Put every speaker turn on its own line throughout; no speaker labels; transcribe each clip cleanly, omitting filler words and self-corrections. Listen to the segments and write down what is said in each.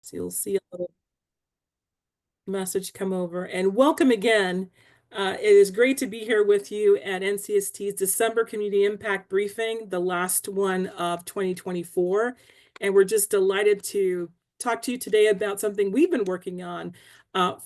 So you'll see a little message come over. And welcome again. It is great to be here with you at NCST's December Community Impact Briefing, the last one of 2024. And we're just delighted to talk to you today about something we've been working on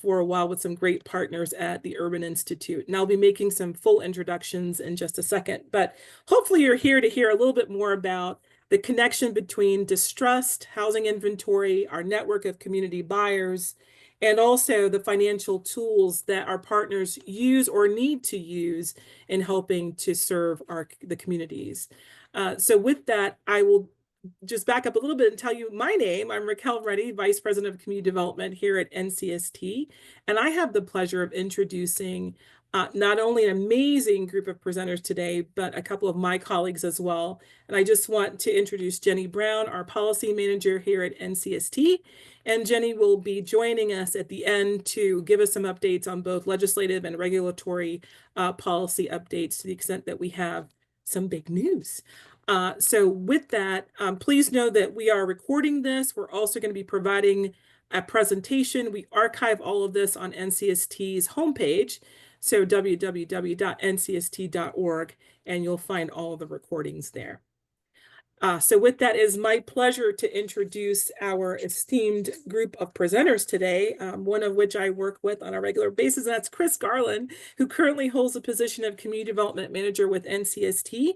for a while with some great partners at the Urban Institute. And I'll be making some full introductions in just a second. But hopefully you're here to hear a little bit more about the connection between distressed housing inventory, our network of community buyers, and also the financial tools that our partners use or need to use in helping to serve the communities. So with that, I will just back up a little bit and tell you my name. I'm Raquel Reddy, Vice President of Community Development here at NCST, and I have the pleasure of introducing not only an amazing group of presenters today, but a couple of my colleagues as well. And I just want to introduce Jenny Brown, our policy manager here at NCST. And Jenny will be joining us at the end to give us some updates on both legislative and regulatory policy updates to the extent that we have some big news. So with that, please know that we are recording this. We're also going to be providing a presentation. We archive all of this on NCST's homepage, so www.ncst.org, and you'll find all of the recordings there. So with that, it is my pleasure to introduce our esteemed group of presenters today, one of which I work with on a regular basis, and that's Chris Garland, who currently holds the position of Community Development Manager with NCST.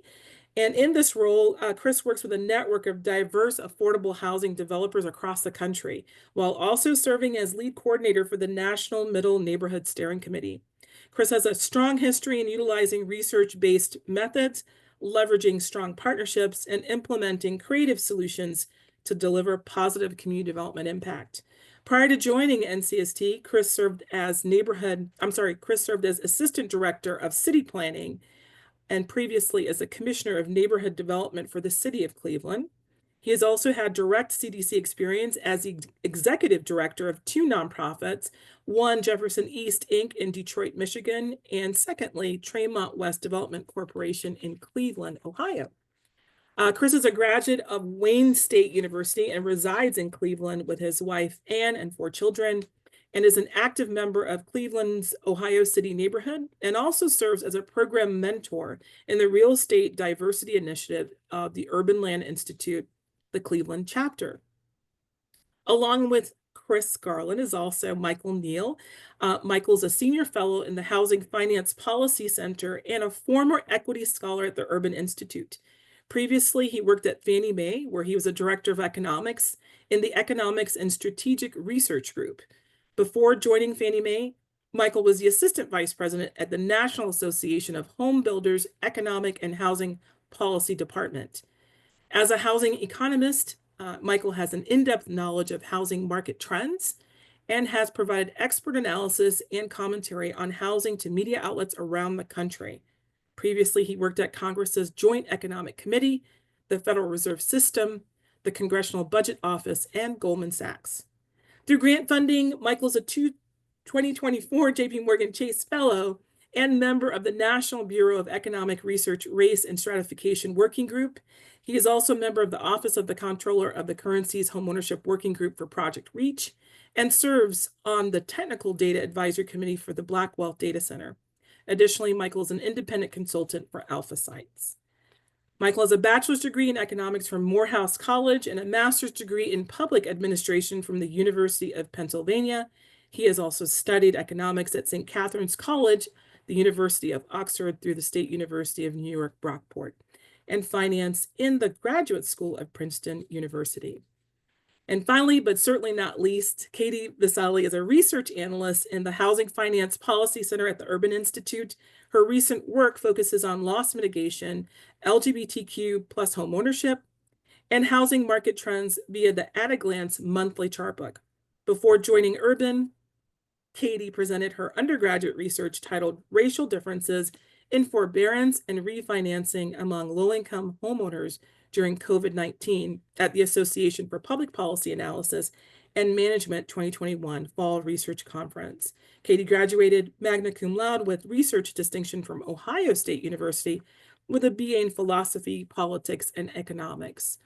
And in this role, Chris works with a network of diverse, affordable housing developers across the country, while also serving as lead coordinator for the National Middle Neighborhood Steering Committee. Chris has a strong history in utilizing research-based methods, leveraging strong partnerships, and implementing creative solutions to deliver positive community development impact. Prior to joining NCST, Chris served as Assistant Director of City Planning and previously as a Commissioner of Neighborhood Development for the City of Cleveland. He has also had direct CDC experience as the Executive Director of two nonprofits, one Jefferson East Inc. in Detroit, Michigan, and secondly, Tremont West Development Corporation in Cleveland, Ohio. Chris is a graduate of Wayne State University and resides in Cleveland with his wife, Ann, and four children, and is an active member of Cleveland's Ohio City neighborhood, and also serves as a program mentor in the Real Estate Diversity Initiative of the Urban Land Institute, the Cleveland chapter. Along with Chris Garland is also Michael Neal. Michael's a senior fellow in the Housing Finance Policy Center and a former equity scholar at the Urban Institute. Previously, he worked at Fannie Mae, where he was a director of economics in the Economics and Strategic Research Group. Before joining Fannie Mae, Michael was the assistant vice president at the National Association of Home Builders Economic and Housing Policy Department. As a housing economist, Michael has an in-depth knowledge of housing market trends and has provided expert analysis and commentary on housing to media outlets around the country. Previously, he worked at Congress's Joint Economic Committee, the Federal Reserve System, the Congressional Budget Office, and Goldman Sachs. Through grant funding, Michael's a 2024 JP Morgan Chase Fellow and member of the National Bureau of Economic Research Race and Stratification Working Group. He is also a member of the Office of the Comptroller of the Currency's Homeownership Working Group for Project REACH and serves on the Technical Data Advisory Committee for the Black Wealth Data Center. Additionally, Michael is an independent consultant for Alpha Sites. Michael has a bachelor's degree in economics from Morehouse College and a master's degree in public administration from the University of Pennsylvania. He has also studied economics at St. Catherine's College, the University of Oxford, through the State University of New York, Brockport, and finance in the Graduate School of Princeton University. And finally, but certainly not least, Katie Visalli is a research analyst in the Housing Finance Policy Center at the Urban Institute. Her recent work focuses on loss mitigation, LGBTQ plus homeownership, and housing market trends via the At a Glance monthly chart book. Before joining Urban, Katie presented her undergraduate research titled Racial Differences in Forbearance and Refinancing Among Low-Income Homeowners during COVID-19 at the Association for Public Policy Analysis and Management 2021 Fall Research Conference. Katie graduated magna cum laude with research distinction from Ohio State University with a BA in philosophy, politics, and economics.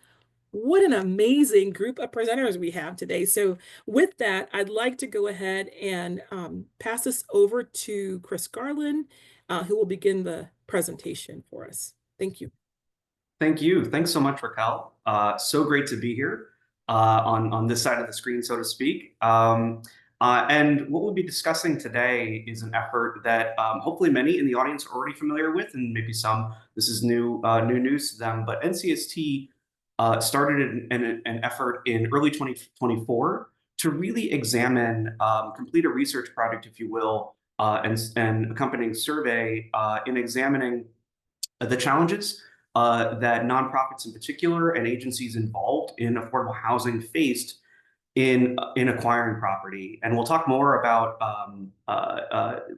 What an amazing group of presenters we have today. So with that, I'd like to go ahead and pass this over to Chris Garland, who will begin the presentation for us. Thank you.
Thank you. Thanks so much, Raquel. So great to be here on this side of the screen, so to speak. And what we'll be discussing today is an effort that hopefully many in the audience are already familiar with, and maybe some this is new news to them. But NCST started an effort in early 2024 to really examine, complete a research project, if you will, and accompanying survey in examining the challenges that nonprofits in particular and agencies involved in affordable housing faced in acquiring property. And we'll talk more about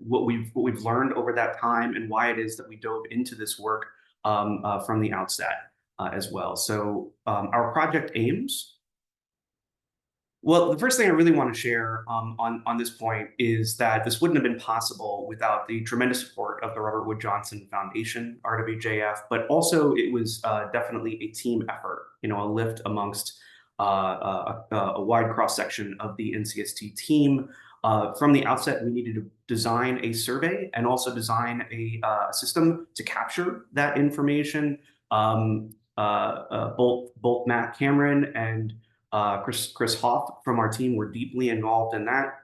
what we've learned over that time and why it is that we dove into this work from the outset as well. So our project aims. Well, the first thing I really want to share on this point is that this wouldn't have been possible without the tremendous support of the Robert Wood Johnson Foundation, RWJF, but also it was definitely a team effort, a lift amongst a wide cross-section of the NCST team. From the outset, we needed to design a survey and also design a system to capture that information. Both Matt Cameron and Chris Hoff from our team were deeply involved in that.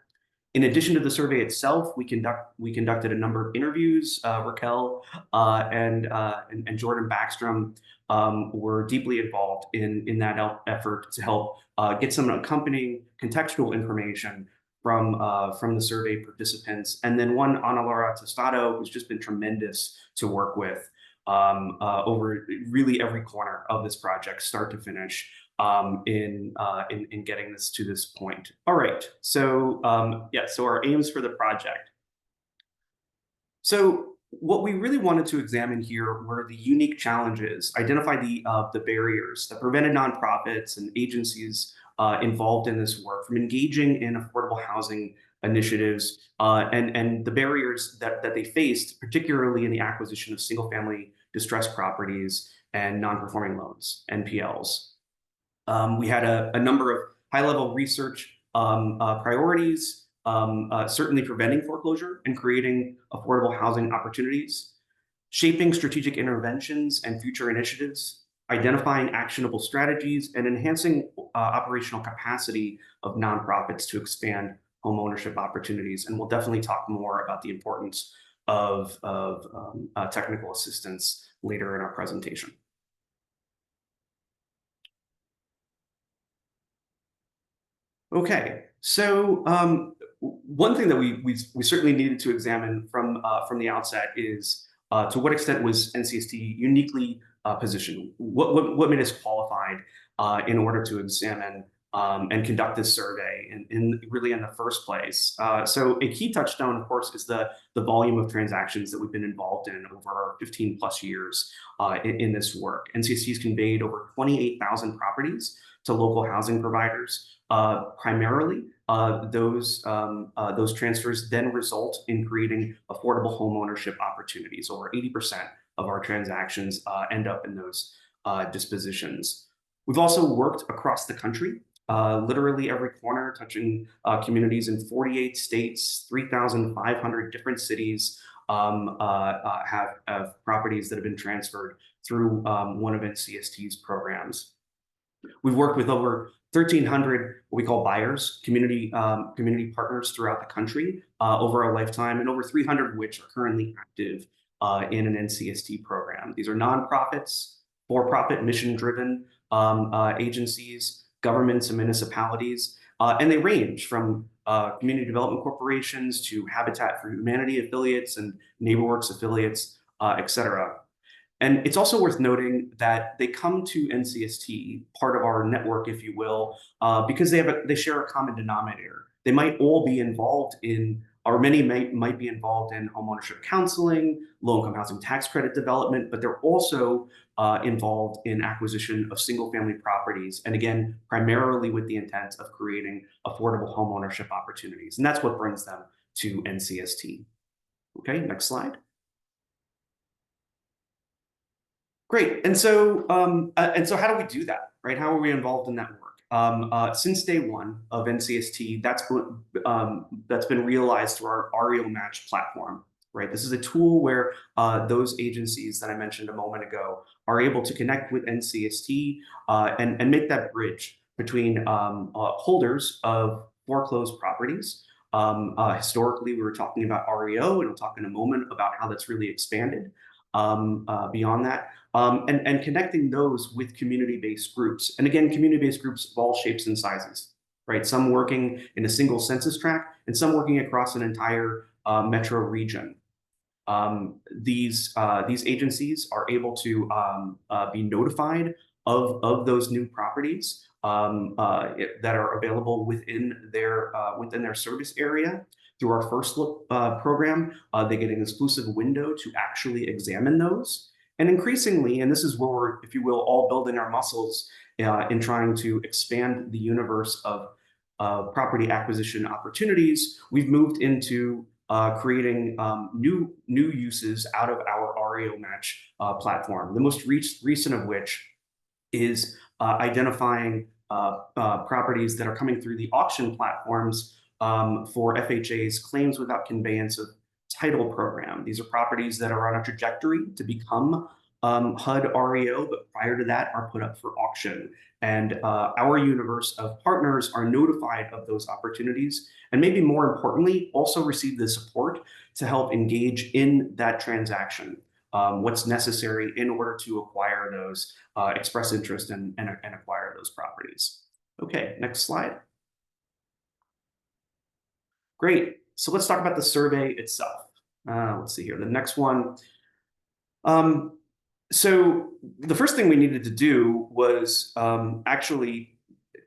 In addition to the survey itself, we conducted a number of interviews. Raquel and Jordan Backstrom were deeply involved in that effort to help get some accompanying contextual information from the survey participants. And then one, Ana Laura Tostado, who's just been tremendous to work with over really every corner of this project, start to finish. In getting this to this point. All right, so so our aims for the project. So what we really wanted to examine here were the unique challenges, identify the barriers that prevented nonprofits and agencies involved in this work from engaging in affordable housing initiatives and the barriers that they faced, particularly in the acquisition of single-family distressed properties and non-performing loans, NPLs. We had a number of high-level research priorities, certainly preventing foreclosure and creating affordable housing opportunities, shaping strategic interventions and future initiatives, identifying actionable strategies, and enhancing operational capacity of nonprofits to expand homeownership opportunities. And we'll definitely talk more about the importance of technical assistance later in our presentation. Okay, so one thing that we certainly needed to examine from the outset is to what extent was NCST uniquely positioned? What made us qualified in order to examine and conduct this survey really in the first place? So a key touchstone, of course, is the volume of transactions that we've been involved in over our 15 plus years in this work. NCST has conveyed over 28,000 properties to local housing providers. Primarily, those transfers then result in creating affordable homeownership opportunities. Over 80% of our transactions end up in those dispositions. We've also worked across the country, literally every corner, touching communities in 48 states, 3,500 different cities have properties that have been transferred through one of NCST's programs. We've worked with over 1,300 what we call buyers, community partners throughout the country over our lifetime, and over 300 of which are currently active in an NCST program. These are nonprofits, for-profit, mission-driven agencies, governments and municipalities, and they range from community development corporations to Habitat for Humanity affiliates and NeighborWorks affiliates, et cetera. And it's also worth noting that they come to NCST, part of our network, if you will, because they share a common denominator. They might all be involved in, or many might be involved in homeownership counseling, low-income housing tax credit development, but they're also involved in acquisition of single-family properties, and again, primarily with the intent of creating affordable homeownership opportunities. And that's what brings them to NCST. Okay, next slide. Great. And so how do we do that, right? How are we involved in that work? Since day one of NCST, that's been realized through our REO Match platform, right? This is a tool where those agencies that I mentioned a moment ago are able to connect with NCST and make that bridge between holders of foreclosed properties. Historically, we were talking about REO, and we'll talk in a moment about how that's really expanded beyond that, and connecting those with community-based groups. And again, community-based groups of all shapes and sizes, right? Some working in a single census tract and some working across an entire metro region. These agencies are able to be notified of those new properties that are available within their service area. Through our First Look program, they get an exclusive window to actually examine those. And increasingly, and this is where we're, if you will, all building our muscles in trying to expand the universe of property acquisition opportunities, we've moved into creating new uses out of our REO Match platform. The most recent of which is identifying properties that are coming through the auction platforms for FHA's claims without conveyance of title program. These are properties that are on a trajectory to become HUD REO, but prior to that are put up for auction. And our universe of partners are notified of those opportunities, and maybe more importantly, also receive the support to help engage in that transaction. What's necessary in order to acquire those, express interest and acquire those properties. Okay, next slide. Great. So let's talk about the survey itself. Let's see here. The next one. So the first thing we needed to do was actually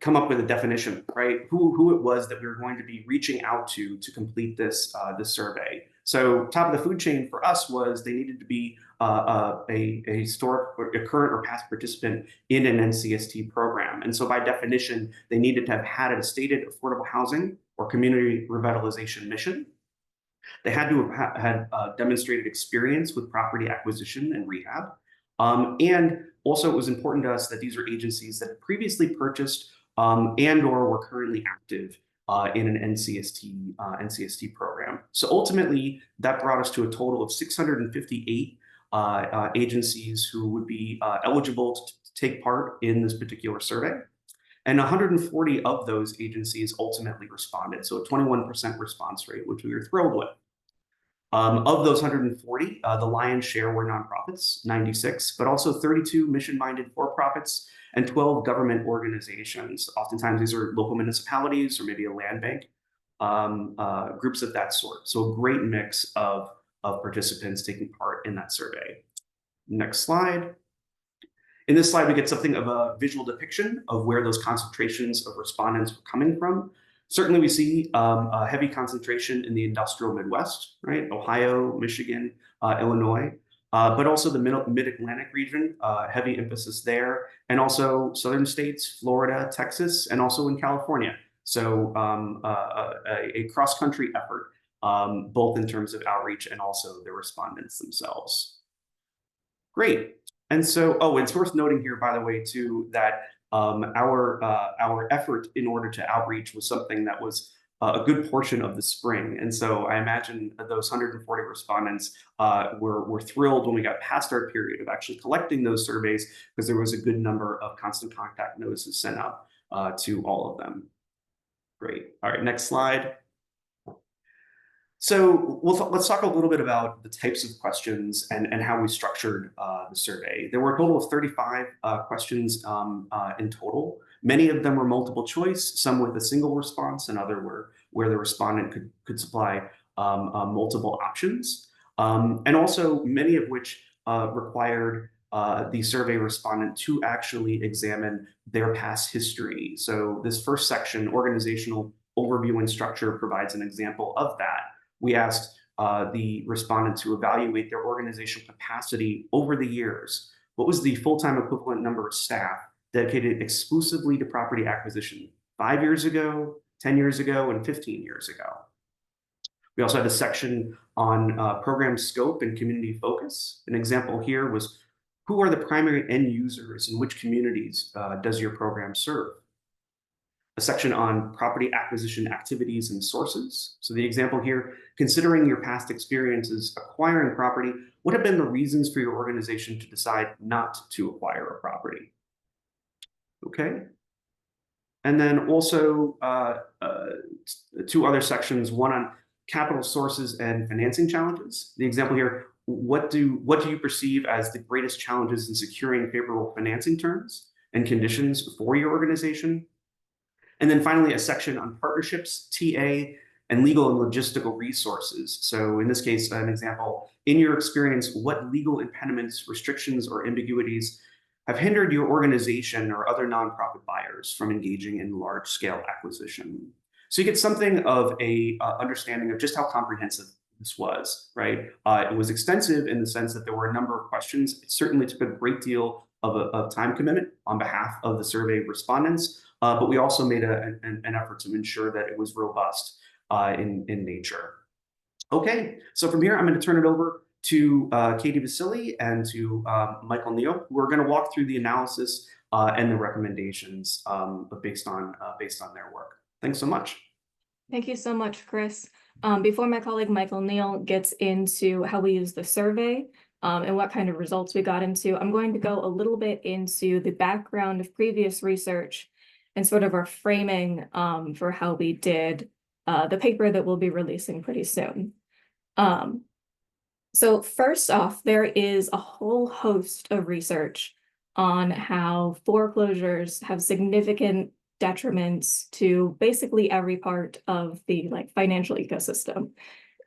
come up with a definition, right? Who it was that we were going to be reaching out to complete this survey. So top of the food chain for us was they needed to be a historic, or a current or past participant in an NCST program. And so by definition, they needed to have had a stated affordable housing or community revitalization mission. They had to have had demonstrated experience with property acquisition and rehab. And also it was important to us that these are agencies that had previously purchased and or were currently active in an NCST program. So ultimately, that brought us to a total of 658 agencies who would be eligible to take part in this particular survey. And 140 of those agencies ultimately responded. So a 21% response rate, which we were thrilled with. Of those 140, the lion's share were nonprofits, 96, but also 32 mission-minded for-profits and 12 government organizations. Oftentimes, these are local municipalities or maybe a land bank, groups of that sort. So a great mix of participants taking part in that survey. Next slide. In this slide, we get something of a visual depiction of where those concentrations of respondents were coming from. Certainly, we see a heavy concentration in the industrial Midwest, right? Ohio, Michigan, Illinois, but also the Mid-Atlantic region, heavy emphasis there, and also southern states, Florida, Texas, and also in California. So a cross-country effort, both in terms of outreach and also the respondents themselves. Great. And so, oh, it's worth noting here, by the way, too, that our effort in order to outreach was something that was a good portion of the spring. And so I imagine those 140 respondents were thrilled when we got past our period of actually collecting those surveys, because there was a good number of constant contact notices sent out to all of them. Great. All right, next slide. So let's talk a little bit about the types of questions and how we structured the survey. There were a total of 35 questions in total. Many of them were multiple choice, some with a single response, and other were where the respondent could supply multiple options. And also many of which required the survey respondent to actually examine their past history. So this first section, organizational overview and structure, provides an example of that. We asked the respondent to evaluate their organizational capacity over the years. What was the full-time equivalent number of staff dedicated exclusively to property acquisition 5 years ago, 10 years ago, and 15 years ago? We also had a section on program scope and community focus. An example here was, Who are the primary end users and which communities does your program serve? A section on property acquisition activities and sources. So the example here, considering your past experiences acquiring property, what have been the reasons for your organization to decide not to acquire a property? Okay. And then also two other sections, one on capital sources and financing challenges. The example here, what do you perceive as the greatest challenges in securing favorable financing terms and conditions for your organization? And then finally, a section on partnerships, TA, and legal and logistical resources. So in this case, an example, in your experience, what legal impediments, restrictions, or ambiguities have hindered your organization or other nonprofit buyers from engaging in large-scale acquisition? So you get something of a understanding of just how comprehensive this was, right? It was extensive in the sense that there were a number of questions. It certainly took a great deal of time commitment on behalf of the survey respondents, but we also made an effort to ensure that it was robust in nature. Okay, so from here, I'm going to turn it over to Katie Visalli and to Michael Neal, who are going to walk through the analysis and the recommendations based on their work. Thanks so much.
Thank you so much, Chris. Before my colleague Michael Neal gets into how we use the survey and what kind of results we got into, I'm going to go a little bit into the background of previous research and sort of our framing for how we did the paper that we'll be releasing pretty soon. So first off, there is a whole host of research on how foreclosures have significant detriments to basically every part of the financial ecosystem.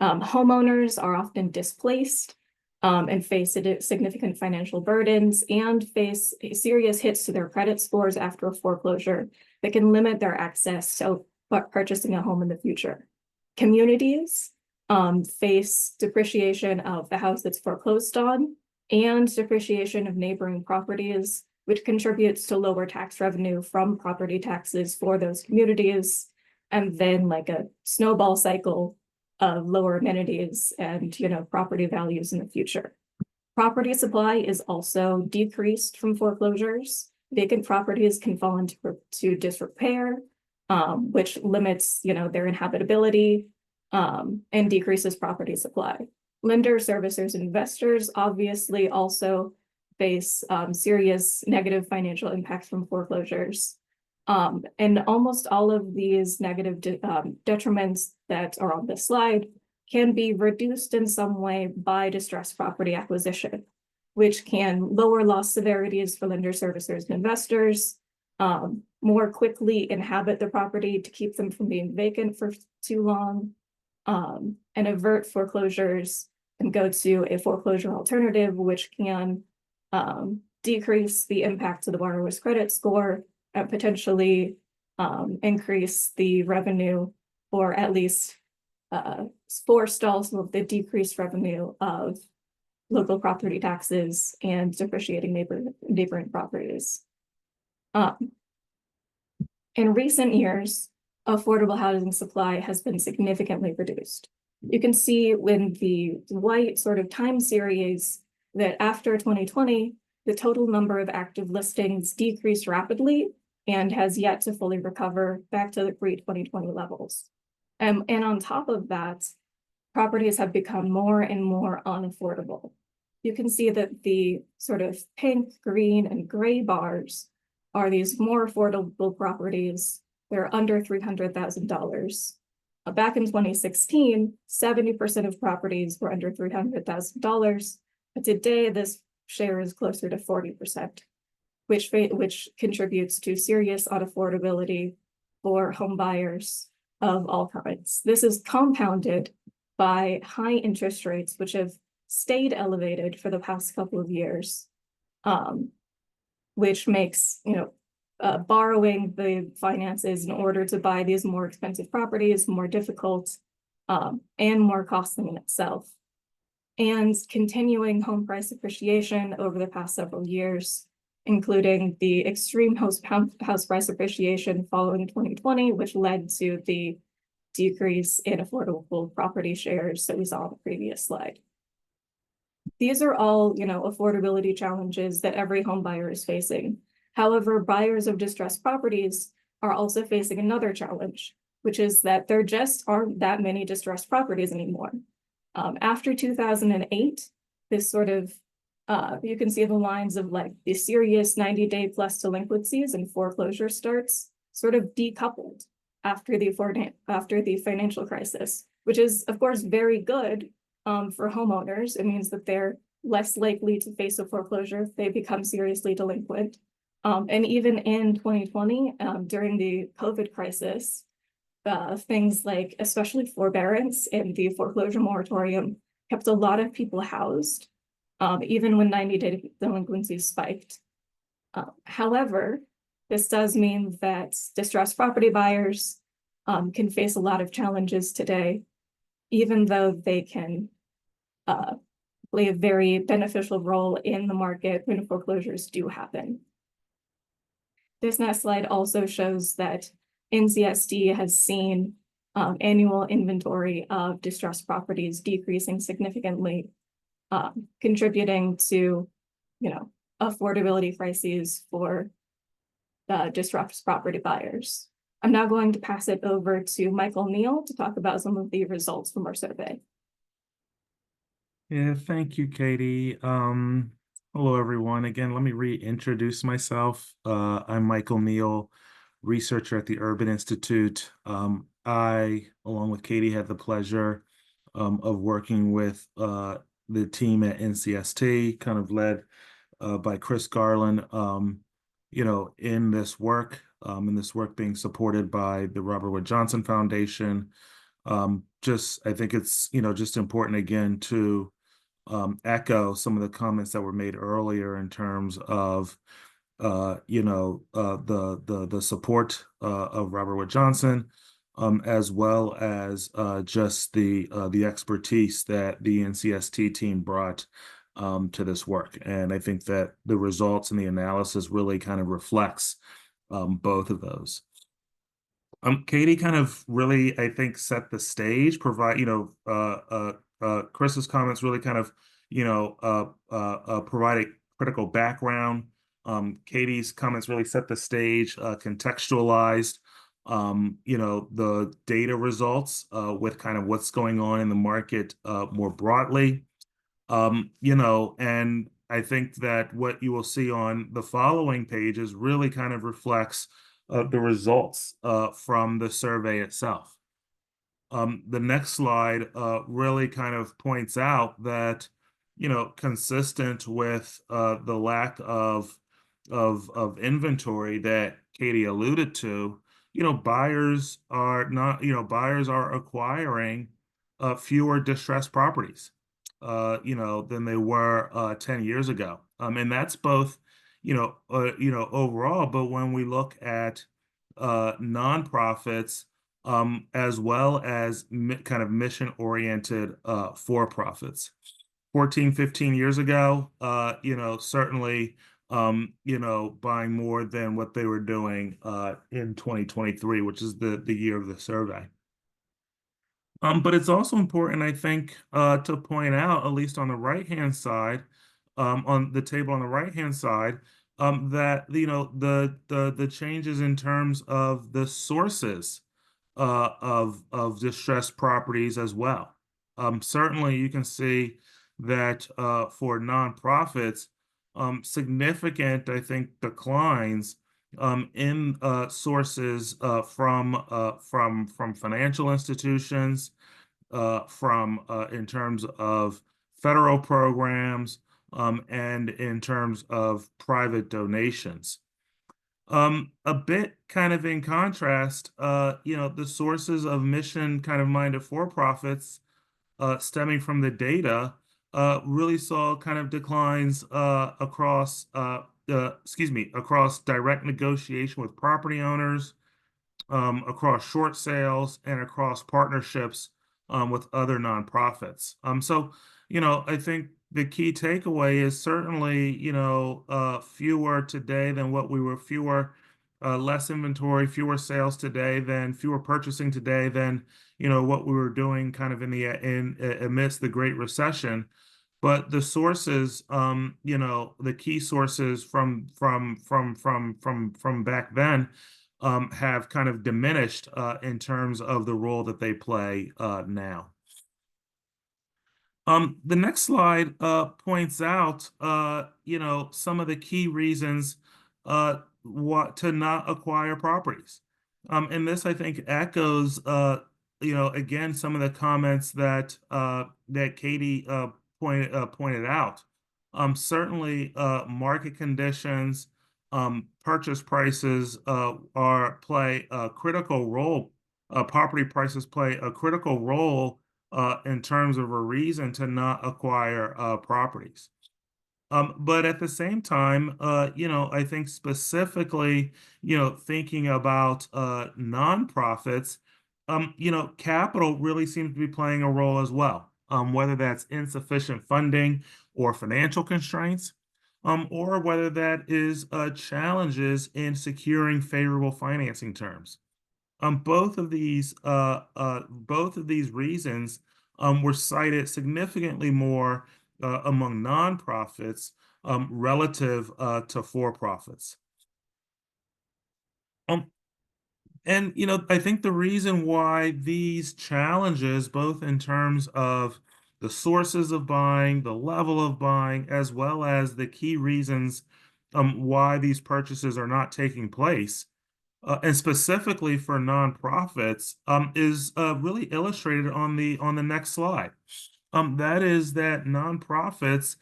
Homeowners are often displaced and face significant financial burdens and face serious hits to their credit scores after a foreclosure that can limit their access to purchasing a home in the future. Communities face depreciation of the house that's foreclosed on and depreciation of neighboring properties, which contributes to lower tax revenue from property taxes for those communities, and then a snowball cycle of lower amenities and property values in the future. Property supply is also decreased from foreclosures. Vacant properties can fall into disrepair, which limits their inhabitability and decreases property supply. Lenders, servicers, investors obviously also face serious negative financial impacts from foreclosures. And almost all of these negative detriments that are on this slide can be reduced in some way by distressed property acquisition, which can lower loss severities for lenders, servicers, and investors, more quickly inhabit the property to keep them from being vacant for too long, and avert foreclosures and go to a foreclosure alternative, which can decrease the impact to the borrower's credit score and potentially increase the revenue, or at least forestall some of the decreased revenue of local property taxes and depreciating neighboring properties. In recent years, affordable housing supply has been significantly reduced. You can see in the white sort of time series that after 2020, the total number of active listings decreased rapidly and has yet to fully recover back to the pre-2020 levels. And on top of that, properties have become more and more unaffordable. You can see that the sort of pink, green, and gray bars are these more affordable properties. They're under $300,000. Back in 2016, 70% of properties were under $300,000, but today this share is closer to 40%, which contributes to serious unaffordability for home buyers of all kinds. This is compounded by high interest rates, which have stayed elevated for the past couple of years, which makes borrowing the finances in order to buy these more expensive properties more difficult and more costly in itself. And continuing home price appreciation over the past several years, including the extreme house price appreciation following 2020, which led to the decrease in affordable property shares that we saw on the previous slide. These are all, affordability challenges that every home buyer is facing. However, buyers of distressed properties are also facing another challenge, which is that there just aren't that many distressed properties anymore. After 2008, this sort of, you can see the lines of like the serious 90-day plus delinquencies and foreclosure starts sort of decoupled after the financial crisis, which is of course very good for homeowners. It means that they're less likely to face a foreclosure if they become seriously delinquent. And even in 2020, during the COVID crisis, things like especially forbearance and the foreclosure moratorium kept a lot of people housed, even when 90-day delinquencies spiked. However, this does mean that distressed property buyers can face a lot of challenges today, even though they can play a very beneficial role in the market when foreclosures do happen. This next slide also shows that NCSD has seen annual inventory of distressed properties decreasing significantly, contributing to, affordability crises for distressed property buyers. I'm now going to pass it over to Michael Neal to talk about some of the results from our survey.
Yeah, thank you, Katie. Hello, everyone. Again, let me reintroduce myself. I'm Michael Neal, researcher at the Urban Institute. I, along with Katie, had the pleasure of working with the team at NCST, kind of led by Chris Garland, in this work being supported by the Robert Wood Johnson Foundation. I think it's, just important again to echo some of the comments that were made earlier in terms of, the support of Robert Wood Johnson, as well as just the expertise that the NCST team brought to this work. And I think that the results and the analysis really kind of reflects both of those. Katie kind of really, I think, set the stage, Chris's comments really kind of, provided critical background. Katie's comments really set the stage, contextualized, the data results with kind of what's going on in the market more broadly. And I think that what you will see on the following pages really kind of reflects the results from the survey itself. The next slide really kind of points out that, consistent with the lack of inventory that Katie alluded to, buyers are acquiring fewer distressed properties, than they were 10 years ago. And that's both, overall, but when we look at nonprofits, as well as kind of mission-oriented for-profits. 14, 15 years ago, certainly, buying more than what they were doing in 2023, which is the year of the survey. But it's also important, I think, to point out, at least on the right-hand side, on the table on the right-hand side, that the changes in terms of the sources of distressed properties as well. Certainly, you can see that for nonprofits, significant, I think, declines in sources from financial institutions, in terms of federal programs, and in terms of private donations. A bit kind of in contrast, the sources of mission kind of minded for-profits stemming from the data really saw kind of declines across direct negotiation with property owners, across short sales, and across partnerships with other nonprofits. So, I think the key takeaway is certainly, fewer today than what we were, less inventory, fewer sales today than fewer purchasing today than, what we were doing kind of amidst the Great Recession. but the sources, the key sources from back then, have kind of diminished in terms of the role that they play now. The next slide points out, some of the key reasons to not acquire properties. And this, I think, echoes, again, some of the comments that Katie pointed out. Certainly, market conditions, purchase prices play a critical role. Property prices play a critical role in terms of a reason to not acquire properties. But at the same time, I think specifically, thinking about nonprofits, capital really seems to be playing a role as well, whether that's insufficient funding or financial constraints, or whether that is challenges in securing favorable financing terms. Both of these reasons were cited significantly more among nonprofits relative to for-profits. And I think the reason why these challenges, both in terms of the sources of buying, the level of buying, as well as the key reasons why these purchases are not taking place, and specifically for nonprofits, is really illustrated on the next slide. That is that nonprofits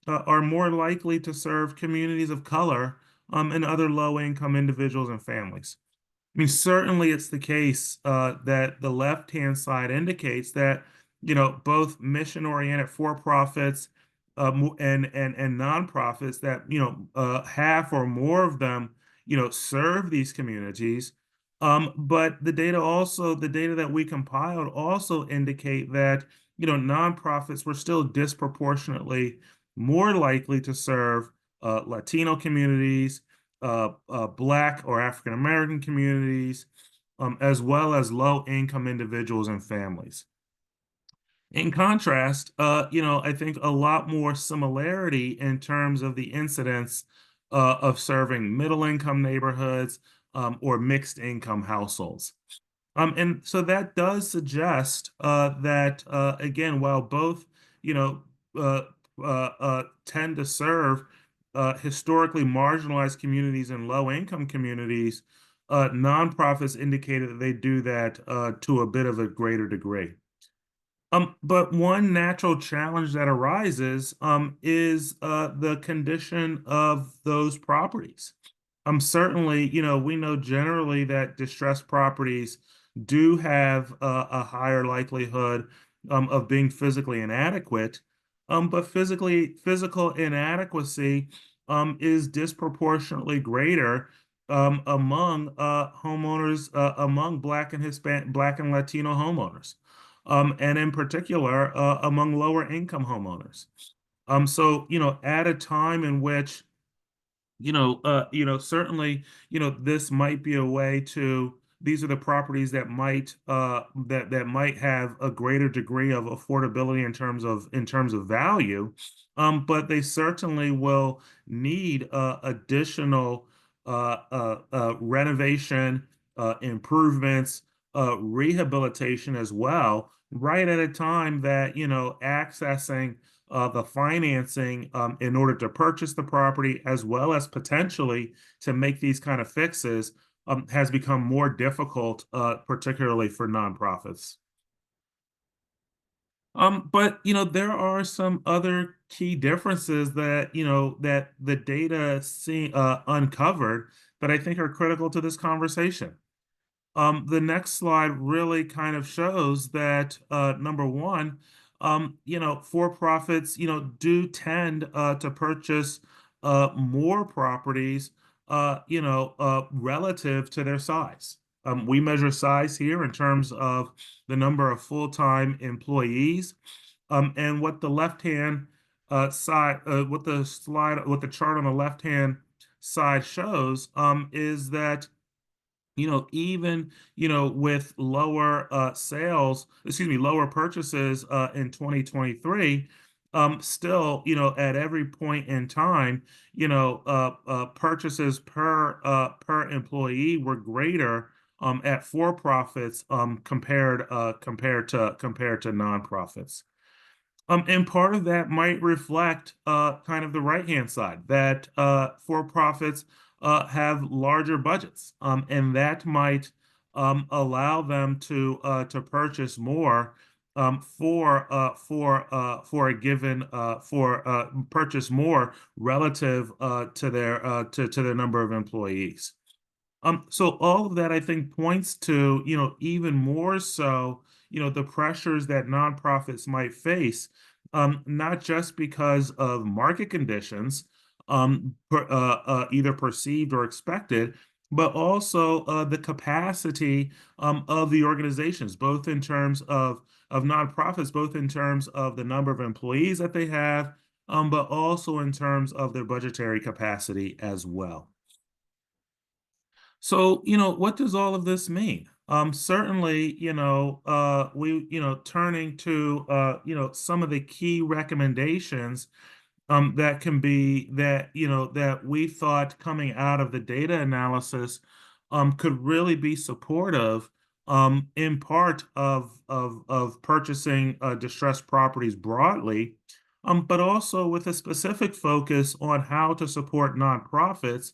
are more likely to serve communities of color and other low-income individuals and families. I mean, certainly it's the case that the left-hand side indicates that, both mission-oriented for-profits and nonprofits that, half or more of them, serve these communities. But the data that we compiled also indicate that, nonprofits were still disproportionately more likely to serve Latino communities, Black or African American communities, as well as low-income individuals and families. In contrast, I think a lot more similarity in terms of the incidence of serving middle-income neighborhoods or mixed-income households. And so that does suggest that, again, while both, tend to serve historically marginalized communities and low-income communities, nonprofits indicated that they do that to a bit of a greater degree. But one natural challenge that arises is the condition of those properties. Certainly, we know generally that distressed properties do have a higher likelihood of being physically inadequate, but physical inadequacy is disproportionately greater among homeowners, among Black and Latino homeowners, and in particular among lower income homeowners. So, at a time in which certainly, this might be a way to, these are the properties that might that might have a greater degree of affordability in terms of value, but they certainly will need additional renovation, improvements, rehabilitation as well, right at a time that, accessing the financing in order to purchase the property, as well as potentially to make these kind of fixes, has become more difficult, particularly for nonprofits. But there are some other key differences that that the data uncovered that I think are critical to this conversation. The next slide really kind of shows that number one, for-profits, do tend to purchase more properties, relative to their size. We measure size here in terms of the number of full-time employees, and what the left-hand side, what the chart on the left-hand side shows, is that even with lower lower purchases in 2023, still, at every point in time, purchases per employee were greater at for-profits compared to nonprofits. And part of that might reflect kind of the right-hand side, that for-profits have larger budgets, and that might allow them to purchase more for a given purchase more relative to their number of employees. So all of that, I think, points to, even more so, the pressures that nonprofits might face, not just because of market conditions, either perceived or expected, but also the capacity of the organizations, both in terms of nonprofits, both in terms of the number of employees that they have, but also in terms of their budgetary capacity as well. So, what does all of this mean? Certainly, turning to, some of the key recommendations that we thought coming out of the data analysis could really be supportive in part of purchasing distressed properties broadly, but also with a specific focus on how to support nonprofits,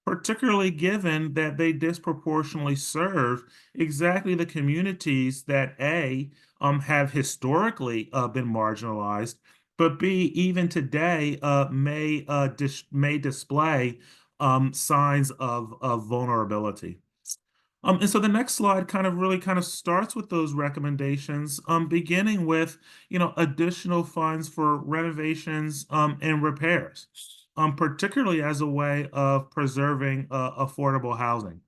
particularly given that they disproportionately serve exactly the communities that have historically been marginalized, but B, even today, may display signs of vulnerability. And so the next slide really starts with those recommendations, beginning with, additional funds for renovations and repairs, particularly as a way of preserving affordable housing.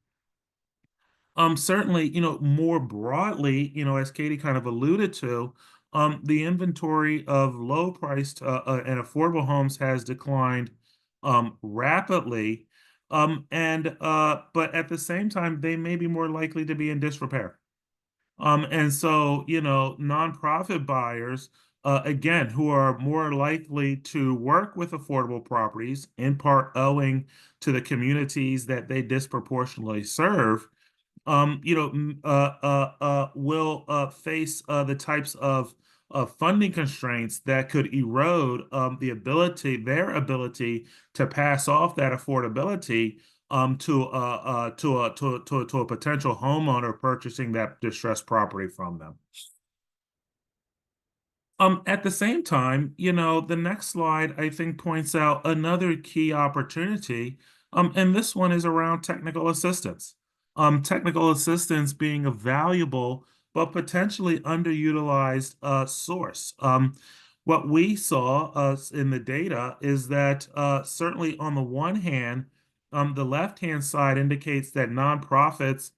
Certainly, more broadly, as Katie kind of alluded to, the inventory of low-priced and affordable homes has declined rapidly, but at the same time, they may be more likely to be in disrepair. And so, nonprofit buyers, again, who are more likely to work with affordable properties, in part owing to the communities that they disproportionately serve, will face the types of funding constraints that could erode their ability to pass off that affordability to a potential homeowner purchasing that distressed property from them. At the same time, the next slide, I think, points out another key opportunity, and this one is around technical assistance. Technical assistance being a valuable but potentially underutilized source. What we saw in the data is that certainly on the one hand, the left-hand side indicates that nonprofits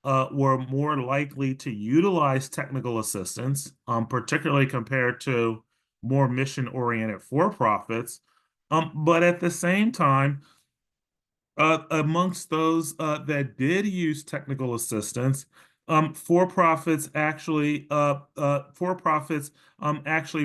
were more likely to utilize technical assistance, particularly compared to more mission-oriented for-profits. But at the same time, amongst those that did use technical assistance, for-profits actually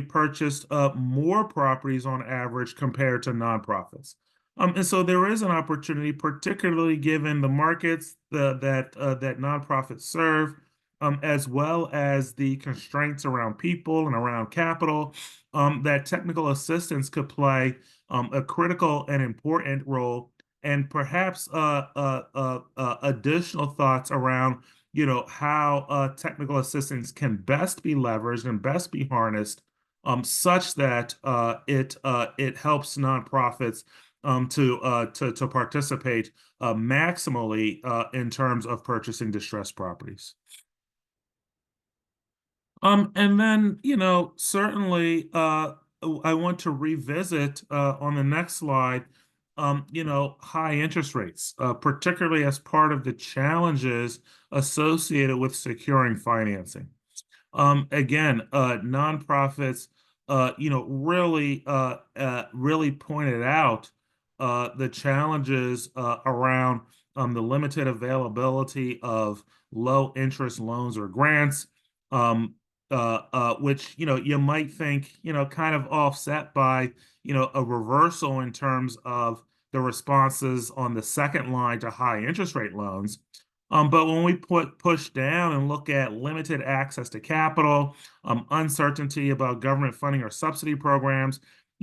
purchased more properties on average compared to nonprofits. And so there is an opportunity, particularly given the markets that nonprofits serve, as well as the constraints around people and around capital, that technical assistance could play a critical and important role, and perhaps additional thoughts around, how technical assistance can best be leveraged and best be harnessed, such that it helps nonprofits to participate maximally in terms of purchasing distressed properties. And then, certainly, I want to revisit on the next slide, high interest rates, particularly as part of the challenges associated with securing financing. Again, nonprofits, really pointed out the challenges around the limited availability of low interest loans or grants, which, you might think, kind of offset by, a reversal in terms of the responses on the second line to high interest rate loans. But when we push down and look at limited access to capital, uncertainty about government funding or subsidy programs,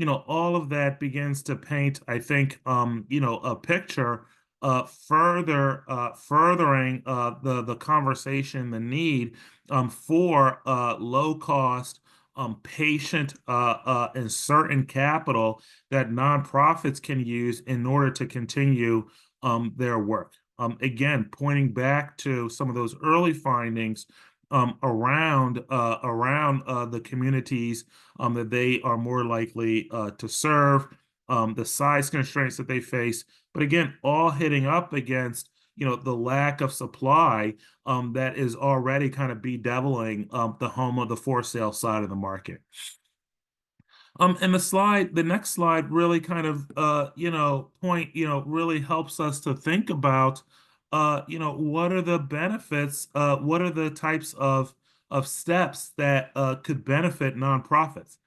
all of that begins to paint, I think, a picture furthering the conversation, the need for low cost, patient, and certain capital that nonprofits can use in order to continue their work. Again, pointing back to some of those early findings around the communities that they are more likely to serve, the size constraints that they face, but again, all hitting up against the lack of supply that is already kind of bedeviling the for sale side of the market. And the next slide really kind of, really helps us to think about, what are the benefits, what are the types of steps that could benefit nonprofits.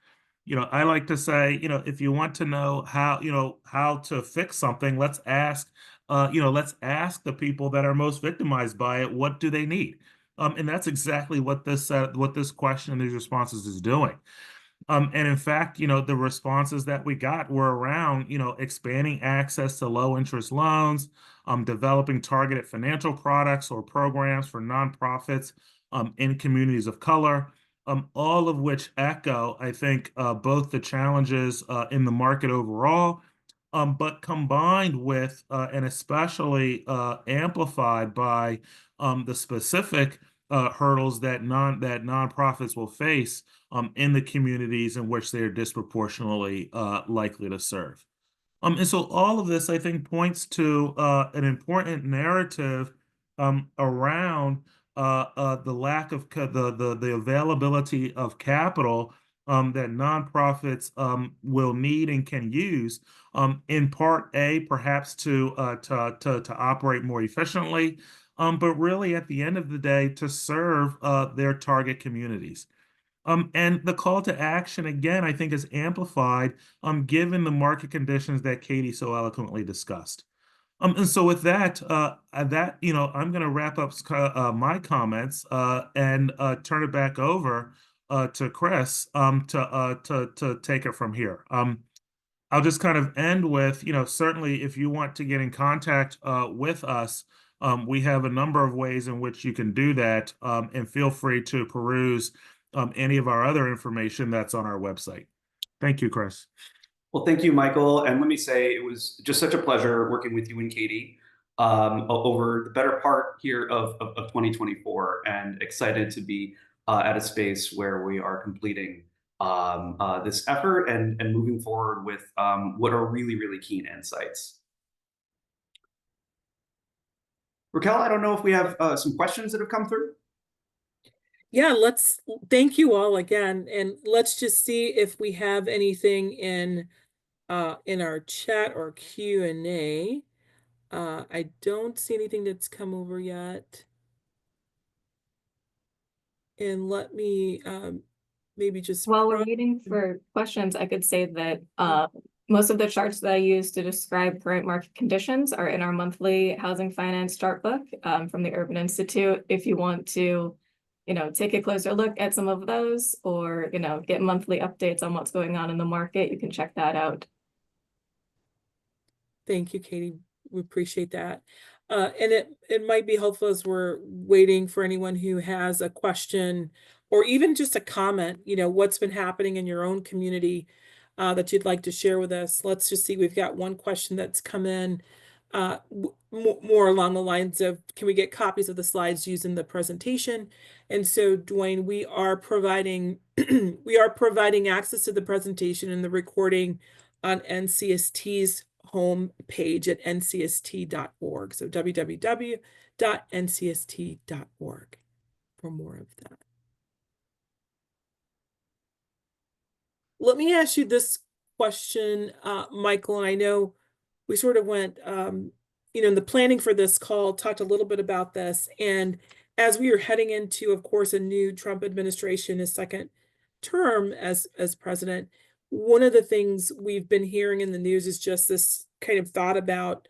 I like to say, if you want to know how to fix something, let's ask the people that are most victimized by it, what do they need? And that's exactly what this question and these responses is doing. And in fact, the responses that we got were around, expanding access to low interest loans, developing targeted financial products or programs for nonprofits in communities of color, all of which echo, I think, both the challenges in the market overall, but combined with and especially amplified by the specific hurdles that nonprofits will face in the communities in which they are disproportionately likely to serve. And so all of this, I think, points to an important narrative around the lack of the availability of capital that nonprofits will need and can use, in part A, perhaps to operate more efficiently, but really at the end of the day to serve their target communities. And the call to action, again, I think is amplified given the market conditions that Katie so eloquently discussed. And so with that, I'm going to wrap up my comments and turn it back over to Chris to take it from here. I'll just kind of end with, certainly if you want to get in contact with us, we have a number of ways in which you can do that, and feel free to peruse any of our other information that's on our website. Thank you, Chris.
Well, thank you, Michael. And let me say, it was just such a pleasure working with you and Katie over the better part here of 2024, and excited to be at a space where we are completing this effort and moving forward with what are really, really keen insights. Raquel, I don't know if we have some questions that have come through.
Yeah, thank you all again, and let's just see if we have anything in our chat or Q&A. I don't see anything that's come over yet. And let me maybe just...
While we're waiting for questions, I could say that most of the charts that I use to describe current market conditions are in our monthly housing finance chart book from the Urban Institute. If you want to take a closer look at some of those, or, get monthly updates on what's going on in the market, you can check that out.
Thank you, Katie. We appreciate that. And it might be helpful as we're waiting for anyone who has a question or even just a comment, what's been happening in your own community that you'd like to share with us. Let's just see, we've got one question that's come in more along the lines of, can we get copies of the slides using the presentation? And so, Dwayne, we are providing access to the presentation and the recording on NCST's home page at ncst.org. So www.ncst.org for more of that. Let me ask you this question, Michael, and I know we sort of went, in the planning for this call, talked a little bit about this, and as we are heading into, of course, a new Trump administration, his second term as president, one of the things we've been hearing in the news is just this kind of thought about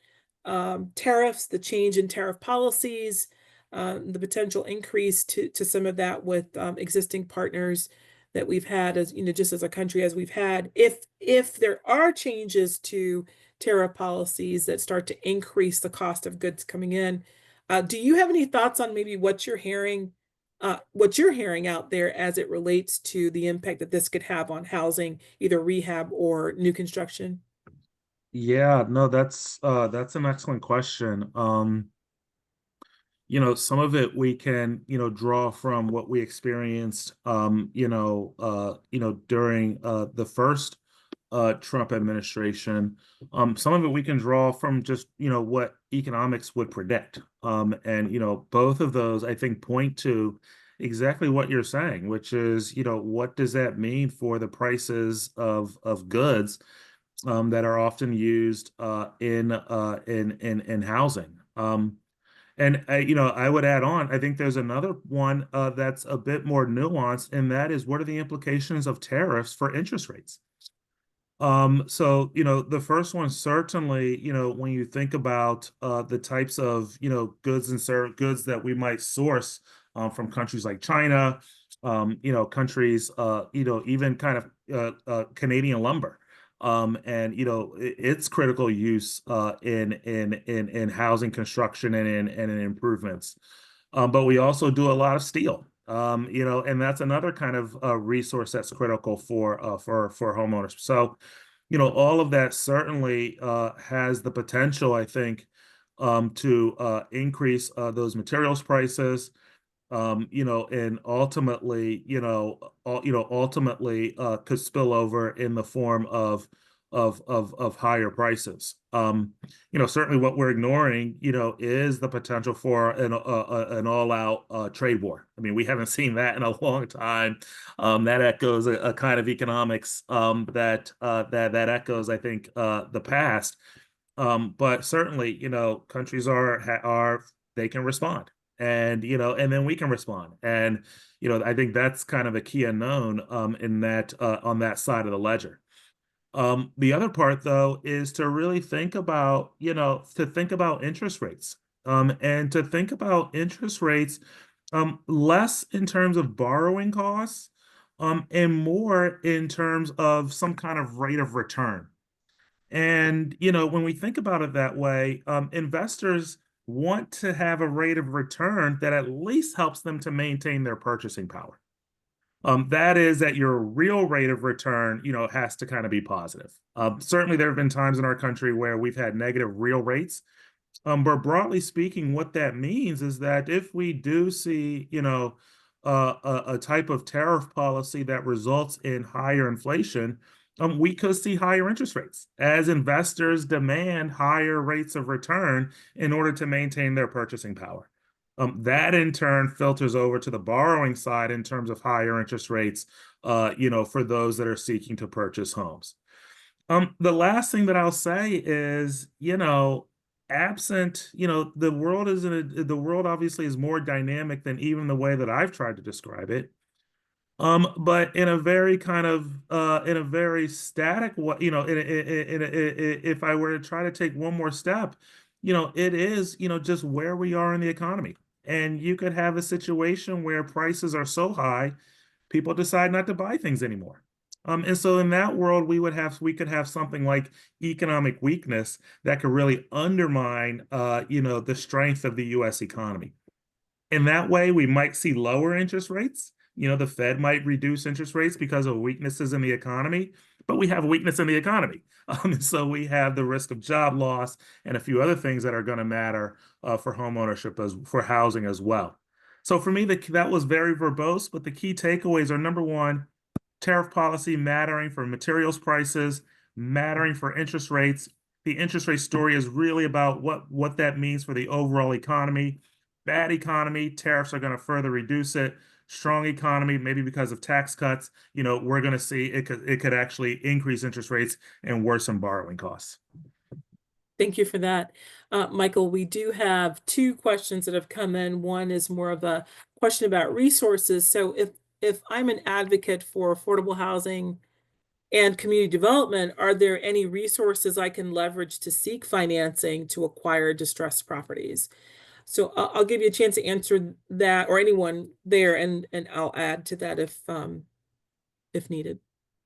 tariffs, the change in tariff policies, the potential increase to some of that with existing partners that we've had as, just as a country as we've had. If there are changes to tariff policies that start to increase the cost of goods coming in, do you have any thoughts on maybe what you're hearing out there as it relates to the impact that this could have on housing, either rehab or new construction?
Yeah, no, that's an excellent question. Some of it we can, draw from what we experienced, during the first Trump administration. Some of it we can draw from just, what economics would predict. And, both of those, I think, point to exactly what you're saying, which is, what does that mean for the prices of goods that are often used in housing? And I would add on, I think there's another one that's a bit more nuanced, and that is, what are the implications of tariffs for interest rates? So, the first one, certainly, when you think about the types of, goods and goods that we might source from countries like China, countries, even kind of Canadian lumber, and its critical use in housing construction and in improvements. But we also do a lot of steel. And that's another kind of resource that's critical for homeowners. So, all of that certainly has the potential, I think, to increase those materials prices, and ultimately, could spill over in the form of higher prices. Certainly what we're ignoring, is the potential for an all-out trade war. I mean, we haven't seen that in a long time. That echoes a kind of economics that echoes, I think, the past. But certainly, countries they can respond, and then we can respond. And I think that's kind of a key unknown in that on that side of the ledger. The other part, though, is to really think about, interest rates, and to think about interest rates less in terms of borrowing costs, and more in terms of some kind of rate of return. And, when we think about it that way, investors want to have a rate of return that at least helps them to maintain their purchasing power. That is that your real rate of return, has to kind of be positive. Certainly, there have been times in our country where we've had negative real rates. But broadly speaking, what that means is that if we do see, a type of tariff policy that results in higher inflation, we could see higher interest rates as investors demand higher rates of return in order to maintain their purchasing power. That in turn filters over to the borrowing side in terms of higher interest rates, for those that are seeking to purchase homes. The last thing that I'll say is, absent, the world obviously is more dynamic than even the way that I've tried to describe it. But in a very kind of in a very static way, if I were to try to take one more step, it is, just where we are in the economy. And you could have a situation where prices are so high, people decide not to buy things anymore. And so in that world, we could have something like economic weakness that could really undermine, the strength of the U.S. economy. In that way, we might see lower interest rates. The Fed might reduce interest rates because of weaknesses in the economy, but we have weakness in the economy. So we have the risk of job loss and a few other things that are going to matter for homeownership for housing as well. So for me, that was very verbose, but the key takeaways are: number one, tariff policy mattering for materials prices, mattering for interest rates. The interest rate story is really about what that means for the overall economy. Bad economy, tariffs are going to further reduce it. Strong economy, maybe because of tax cuts, we're going to see it could actually increase interest rates and worsen borrowing costs.
Thank you for that. Michael, we do have two questions that have come in. One is more of a question about resources. So if I'm an advocate for affordable housing and community development, are there any resources I can leverage to seek financing to acquire distressed properties? So I'll give you a chance to answer that, or anyone there, and I'll add to that if needed.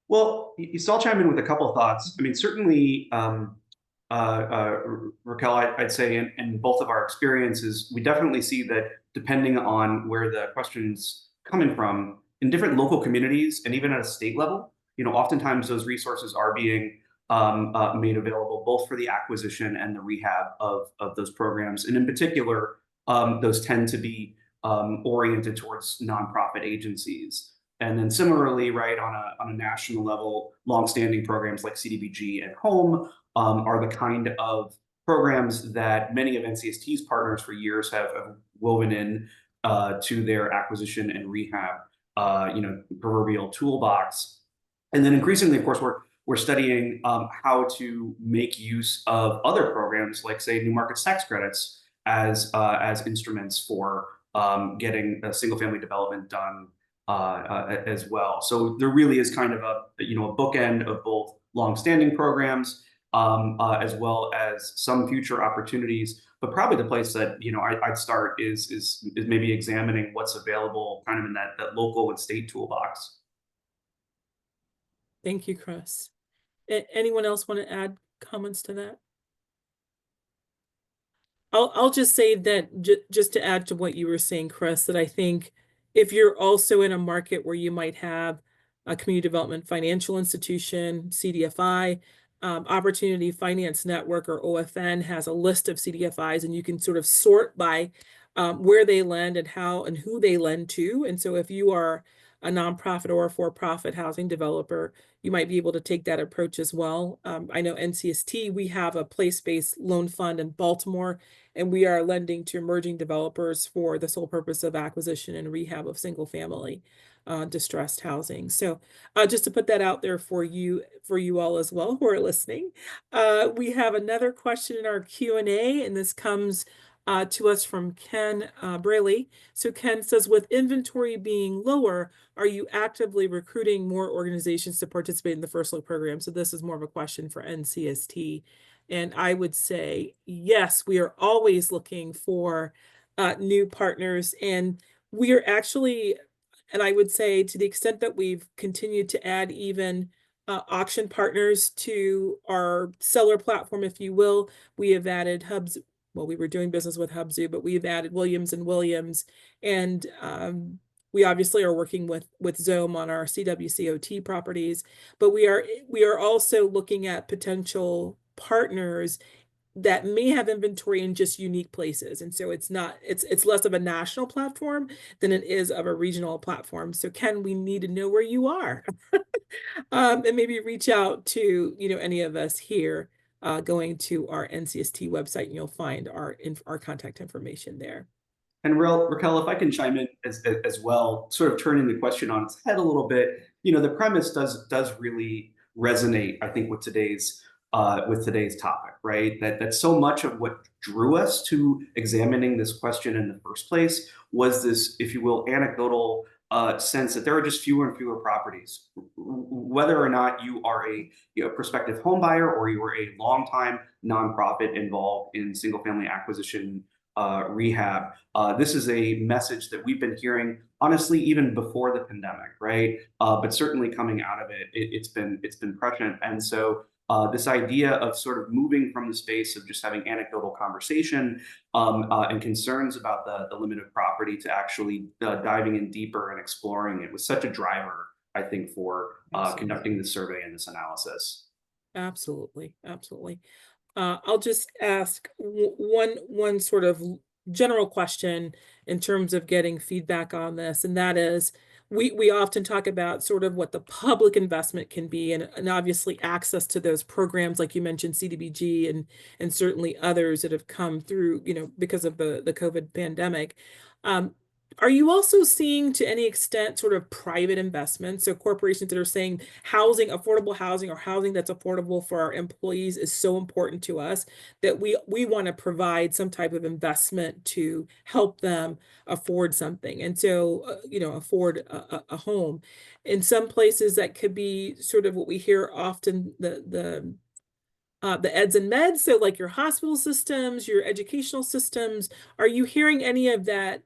Well, so I'll chime in with a couple of thoughts. I mean, certainly, Raquel, I'd say in both of our experiences, we definitely see that depending on where the question's coming from, in different local communities and even at a state level, oftentimes those resources are being made available both for the acquisition and the rehab of those programs. And in particular, those tend to be oriented towards nonprofit agencies. And then similarly, right, on a national level, longstanding programs like CDBG and Home are the kind of programs that many of NCST's partners for years have woven in to their acquisition and rehab, proverbial toolbox. And then increasingly, of course, we're studying how to make use of other programs, like say new markets tax credits, as instruments for getting a single-family development done as well. So there really is kind of a bookend of both longstanding programs as well as some future opportunities. But probably the place that I'd start is maybe examining what's available kind of in that local and state toolbox.
Thank you, Chris. Anyone else want to add comments to that? I'll just say that just to add to what you were saying, Chris, that I think if you're also in a market where you might have a community development financial institution, CDFI, Opportunity Finance Network or OFN has a list of CDFIs, and you can sort of sort by where they lend and how and who they lend to. And so if you are a nonprofit or a for-profit housing developer, you might be able to take that approach as well. I know NCST, we have a place-based loan fund in Baltimore, and we are lending to emerging developers for the sole purpose of acquisition and rehab of single-family distressed housing. So just to put that out there for you all as well who are listening. We have another question in our Q&A, and this comes to us from Ken Braley. So Ken says, with inventory being lower, are you actively recruiting more organizations to participate in the First Look program? So this is more of a question for NCST. And I would say, yes, we are always looking for new partners. And we are actually, and I would say to the extent that we've continued to add even auction partners to our seller platform, if you will, we have added Hubs. Well, we were doing business with Hubzu, but we've added Williams and Williams, and we obviously are working with Zome on our CWCOT properties. But we are also looking at potential partners that may have inventory in just unique places, and so it's less of a national platform than it is of a regional platform. So Ken, we need to know where you are, and maybe reach out to any of us here. Going to our NCST website, and you'll find our contact information there.
And Raquel, if I can chime in as well, sort of turning the question on its head a little bit, the premise does really resonate, I think, with today's topic, right? That so much of what drew us to examining this question in the first place was this, if you will, anecdotal sense that there are just fewer and fewer properties. Whether or not you are a prospective home buyer or you are a longtime nonprofit involved in single-family acquisition rehab, this is a message that we've been hearing, honestly, even before the pandemic, right? But certainly coming out of it, it's been prescient. And so this idea of sort of moving from the space of just having anecdotal conversation and concerns about the limited property to actually diving in deeper and exploring it was such a driver, I think, for conducting this survey and this analysis.
Absolutely, absolutely. I'll just ask one sort of general question in terms of getting feedback on this, and that is, we often talk about sort of what the public investment can be, and obviously access to those programs, like you mentioned, CDBG and certainly others that have come through, because of the COVID pandemic. Are you also seeing to any extent sort of private investments? So corporations that are saying housing, affordable housing, or housing that's affordable for our employees is so important to us that we want to provide some type of investment to help them afford something. And so, afford a home. In some places that could be sort of what we hear often, the eds and meds, so like your hospital systems, your educational systems. Are you hearing any of that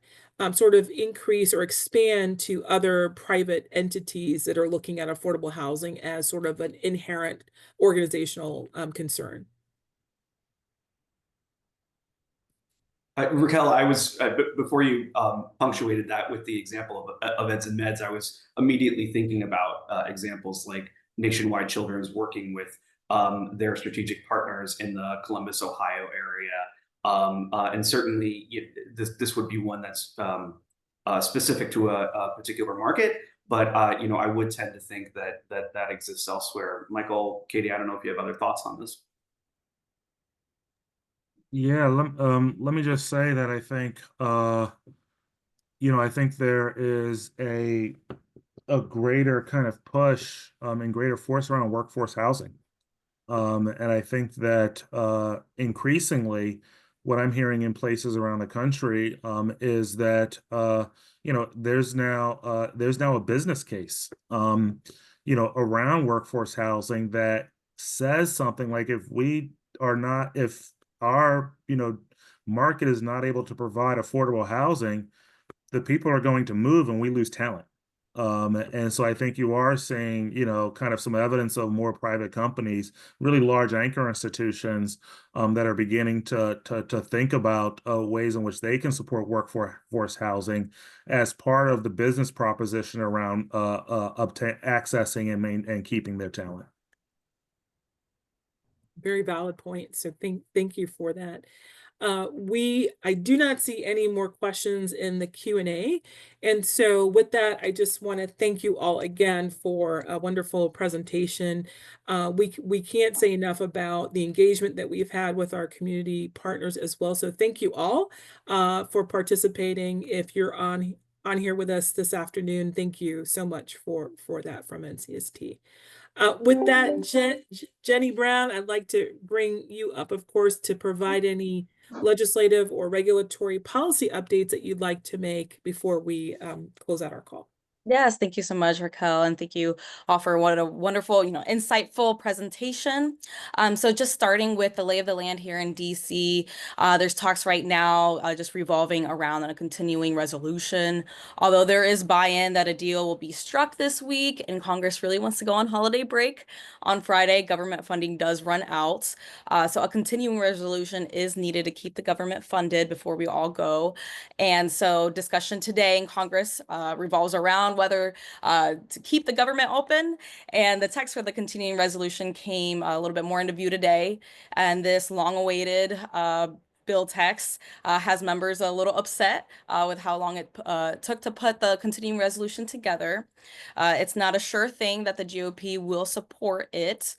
sort of increase or expand to other private entities that are looking at affordable housing as sort of an inherent organizational concern?
Raquel, I was before you punctuated that with the example of eds and meds, I was immediately thinking about examples like Nationwide Children's working with their strategic partners in the Columbus, Ohio area, and certainly this would be one that's specific to a particular market. But I would tend to think that exists elsewhere. Michael, Katie, I don't know if you have other thoughts on this.
Yeah, let me just say that I think I think there is a greater kind of push and greater force around workforce housing. And I think that increasingly what I'm hearing in places around the country is that there's now a business case around workforce housing that says something like if our market is not able to provide affordable housing, the people are going to move and we lose talent. And so I think you are seeing, kind of some evidence of more private companies, really large anchor institutions, that are beginning to think about ways in which they can support workforce housing as part of the business proposition around accessing and keeping their talent.
Very valid point. So thank you for that. I do not see any more questions in the Q&A. And so with that, I just want to thank you all again for a wonderful presentation. We can't say enough about the engagement that we've had with our community partners as well. So thank you all for participating. If you're on here with us this afternoon, thank you so much for that from NCST. With that, Jenny Brown, I'd like to bring you up, of course, to provide any legislative or regulatory policy updates that you'd like to make before we close out our call.
Yes, thank you so much, Raquel, and thank you all for what a wonderful, insightful presentation. So just starting with the lay of the land here in DC, there's talks right now just revolving around a continuing resolution. Although there is buy-in that a deal will be struck this week, and Congress really wants to go on holiday break on Friday, government funding does run out. So a continuing resolution is needed to keep the government funded before we all go. And so discussion today in Congress revolves around whether to keep the government open. And the text for the continuing resolution came a little bit more into view today. And this long-awaited bill text has members a little upset with how long it took to put the continuing resolution together. It's not a sure thing that the GOP will support it,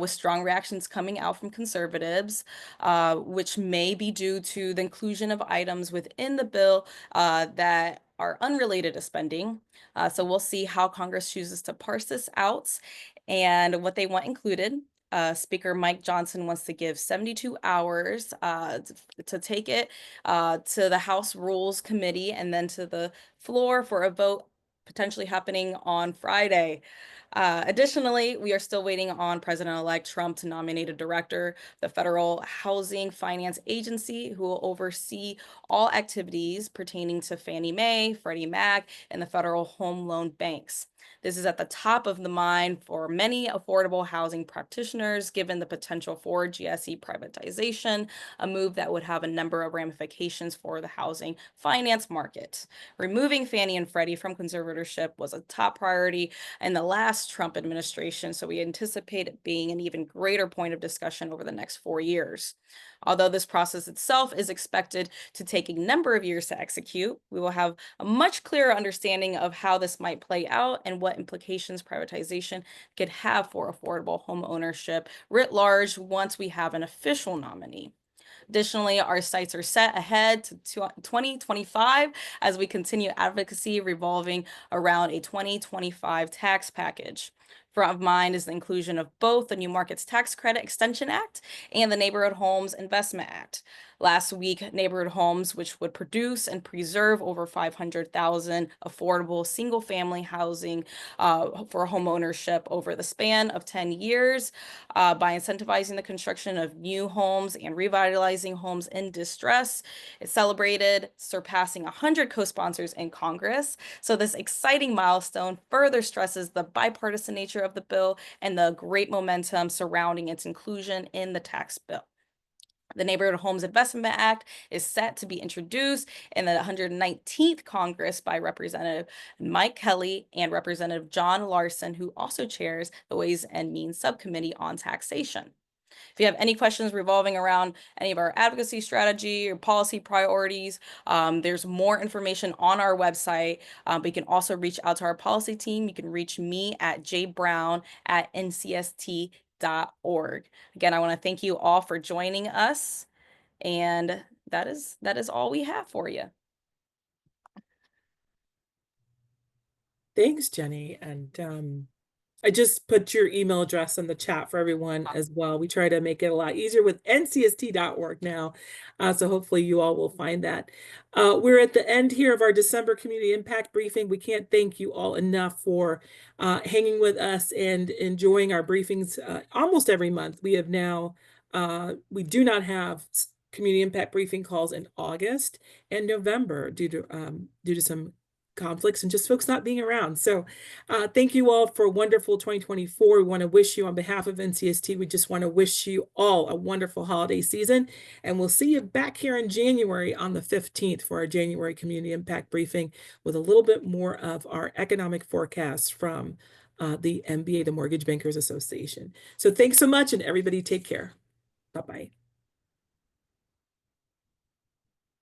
with strong reactions coming out from conservatives, which may be due to the inclusion of items within the bill that are unrelated to spending. So we'll see how Congress chooses to parse this out and what they want included. Speaker Mike Johnson wants to give 72 hours to take it to the House Rules Committee and then to the floor for a vote potentially happening on Friday. Additionally, we are still waiting on President-elect Trump to nominate a director, the Federal Housing Finance Agency, who will oversee all activities pertaining to Fannie Mae, Freddie Mac, and the Federal Home Loan Banks. This is at the top of the mind for many affordable housing practitioners, given the potential for GSE privatization, a move that would have a number of ramifications for the housing finance market. Removing Fannie and Freddie from conservatorship was a top priority in the last Trump administration, so we anticipate it being an even greater point of discussion over the next 4 years. Although this process itself is expected to take a number of years to execute, we will have a much clearer understanding of how this might play out and what implications privatization could have for affordable home ownership writ large once we have an official nominee. Additionally, our sights are set ahead to 2025 as we continue advocacy revolving around a 2025 tax package. Front of mind is the inclusion of both the New Markets Tax Credit Extension Act and the Neighborhood Homes Investment Act. Last week, Neighborhood Homes, which would produce and preserve over 500,000 affordable single-family housing for homeownership over the span of 10 years by incentivizing the construction of new homes and revitalizing homes in distress. It celebrated surpassing 100 co-sponsors in Congress. So this exciting milestone further stresses the bipartisan nature of the bill and the great momentum surrounding its inclusion in the tax bill. The Neighborhood Homes Investment Act is set to be introduced in the 119th Congress by Representative Mike Kelly and Representative John Larson, who also chairs the Ways and Means Subcommittee on Taxation. If you have any questions revolving around any of our advocacy strategy or policy priorities, there's more information on our website. But you can also reach out to our policy team. You can reach me at jbrown@ncst.org. Again, I want to thank you all for joining us, and that is all we have for you.
Thanks, Jenny. And I just put your email address in the chat for everyone as well. We try to make it a lot easier with ncst.org now. So hopefully you all will find that. We're at the end here of our December Community Impact Briefing. We can't thank you all enough for hanging with us and enjoying our briefings almost every month. We have now, we do not have Community Impact Briefing calls in August and November due to some conflicts and just folks not being around. So thank you all for a wonderful 2024. We want to wish you on behalf of NCST, we just want to wish you all a wonderful holiday season. And we'll see you back here in January on the 15th for our January Community Impact Briefing with a little bit more of our economic forecast from the MBA, the Mortgage Bankers Association. So thanks so much, and everybody take care. Bye-bye.